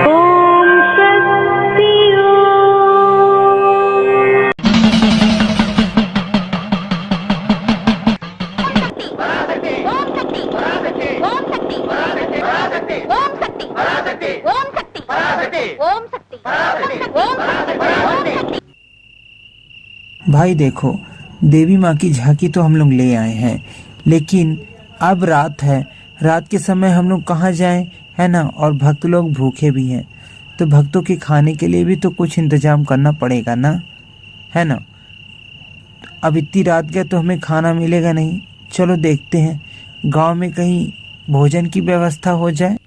ओम शक्ति भाई देखो, देवी माँ की झांकी तो हम लोग ले आए हैं, लेकिन अब रात है। रात के समय हम लोग कहाँ जाएं, है ना। और भक्त लोग भूखे भी हैं, तो भक्तों के खाने के लिए भी तो कुछ इंतजाम करना पड़ेगा ना, है ना। अब इतनी रात गए तो हमें खाना मिलेगा नहीं। चलो देखते हैं गांव में कहीं भोजन की व्यवस्था हो जाए।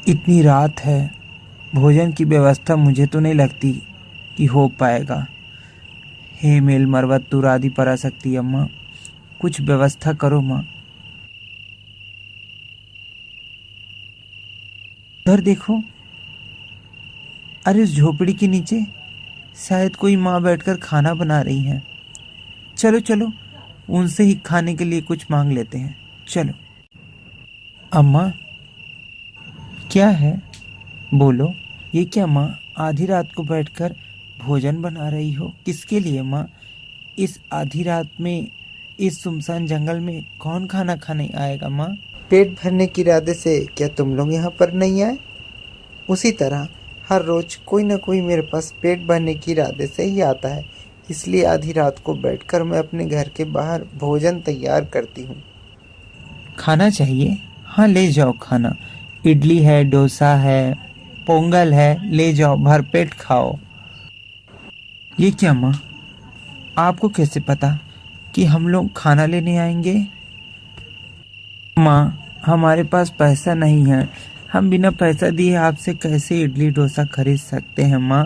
इतनी रात है, भोजन की व्यवस्था मुझे तो नहीं लगती कि हो पाएगा। हे मेल मरवत्तुर आदि पराशक्ति अम्मा, कुछ व्यवस्था करो माँ। उधर देखो, अरे उस झोपड़ी के नीचे शायद कोई माँ बैठकर खाना बना रही है। चलो चलो, उनसे ही खाने के लिए कुछ मांग लेते हैं। चलो। अम्मा, क्या है, बोलो। ये क्या माँ, आधी रात को बैठकर भोजन बना रही हो? किसके लिए माँ? इस आधी रात में, इस सुनसान जंगल में कौन खाना खाने आएगा माँ? पेट भरने के इरादे से क्या तुम लोग यहाँ पर नहीं आए? उसी तरह हर रोज कोई ना कोई मेरे पास पेट भरने के इरादे से ही आता है, इसलिए आधी रात को बैठकर मैं अपने घर के बाहर भोजन तैयार करती हूँ। खाना चाहिए? हाँ, ले जाओ खाना। इडली है, डोसा है, पोंगल है, ले जाओ, भरपेट खाओ। ये क्या माँ, आपको कैसे पता कि हम लोग खाना लेने आएंगे? माँ, हमारे पास पैसा नहीं है, हम बिना पैसा दिए आपसे कैसे इडली डोसा खरीद सकते हैं माँ?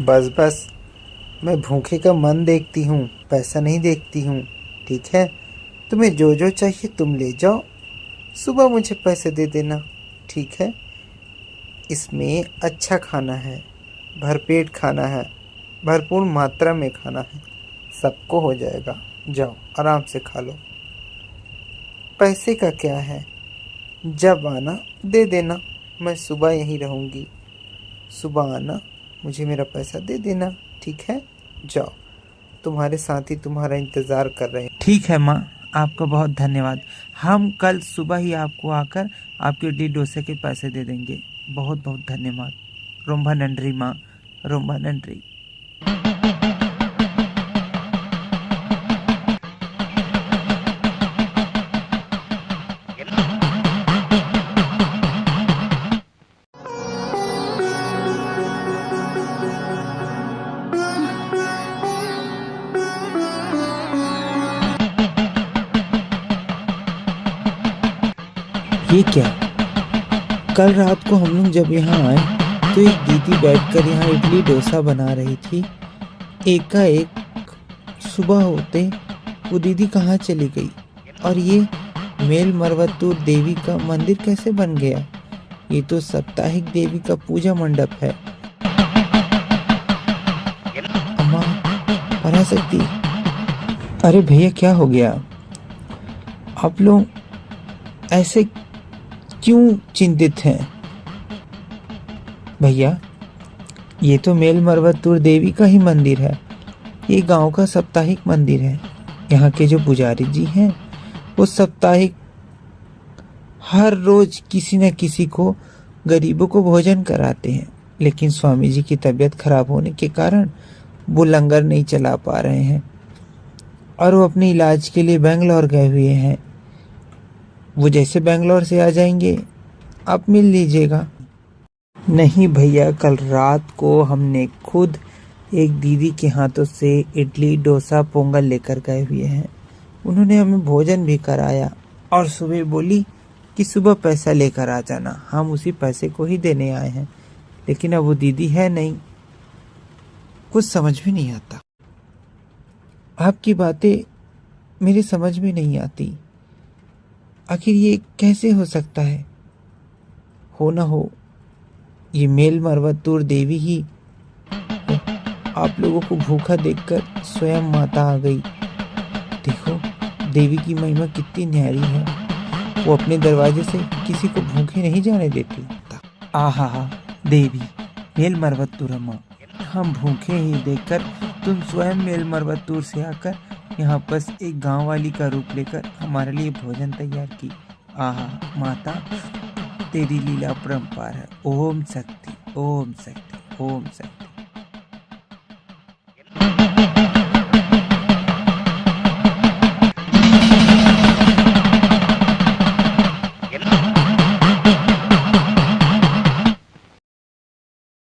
बस बस, मैं भूखे का मन देखती हूँ, पैसा नहीं देखती हूँ। ठीक है, तुम्हें जो जो चाहिए तुम ले जाओ, सुबह मुझे पैसे दे देना, ठीक है। इसमें अच्छा खाना है, भरपेट खाना है, भरपूर मात्रा में खाना है, सबको हो जाएगा। जाओ आराम से खा लो। पैसे का क्या है, जब आना दे देना, मैं सुबह यहीं रहूँगी। सुबह आना, मुझे मेरा पैसा दे देना, ठीक है। जाओ, तुम्हारे साथी तुम्हारा इंतज़ार कर रहे हैं। ठीक है माँ, आपका बहुत धन्यवाद। हम कल सुबह ही आपको आकर आपके इडली डोसे के पैसे दे देंगे। बहुत बहुत धन्यवाद। रोम्बा नंड्री माँ, रोम्बा नंड्री। ये क्या, कल रात को हम लोग जब यहाँ आए तो एक दीदी बैठकर यहाँ इडली डोसा बना रही थी। एकाएक सुबह होते वो दीदी कहाँ चली गई? और ये मेल मरवत्तुर देवी का मंदिर कैसे बन गया? ये तो साप्ताहिक देवी का पूजा मंडप है। अम्मा, पराशक्ति, अरे भैया क्या हो गया? आप लोग ऐसे क्यों चिंतित हैं? भैया, ये तो मेल मरवत्तुर देवी का ही मंदिर है। ये गांव का साप्ताहिक मंदिर है। यहाँ के जो पुजारी जी हैं वो साप्ताहिक हर रोज किसी न किसी को, गरीबों को भोजन कराते हैं, लेकिन स्वामी जी की तबीयत खराब होने के कारण वो लंगर नहीं चला पा रहे हैं और वो अपने इलाज के लिए बेंगलोर गए हुए हैं। वो जैसे बेंगलोर से आ जाएंगे आप मिल लीजिएगा। नहीं भैया, कल रात को हमने खुद एक दीदी के हाथों से इडली डोसा पोंगल लेकर गए हुए हैं। उन्होंने हमें भोजन भी कराया और सुबह बोली कि सुबह पैसा लेकर आ जाना। हम उसी पैसे को ही देने आए हैं, लेकिन अब वो दीदी है नहीं। कुछ समझ में नहीं आता, आपकी बातें मेरी समझ में नहीं आती। आखिर ये कैसे हो सकता है? हो ना हो ये मेल मरवत्तुर देवी ही आप लोगों को भूखा देखकर स्वयं माता आ गई। देखो, देवी की महिमा कितनी न्यारी है। वो अपने दरवाजे से किसी को भूखे नहीं जाने देती। आहा देवी मेलमर्वतुर अम्मा, हम भूखे ही देखकर तुम स्वयं मेलमर्वतुर से आकर यहाँ बस एक गांव वाली का रूप लेकर हमारे लिए भोजन तैयार की। आहा माता, तेरी लीला अपरंपार है। ओम शक्ति, ओम शक्ति, ओम शक्ति।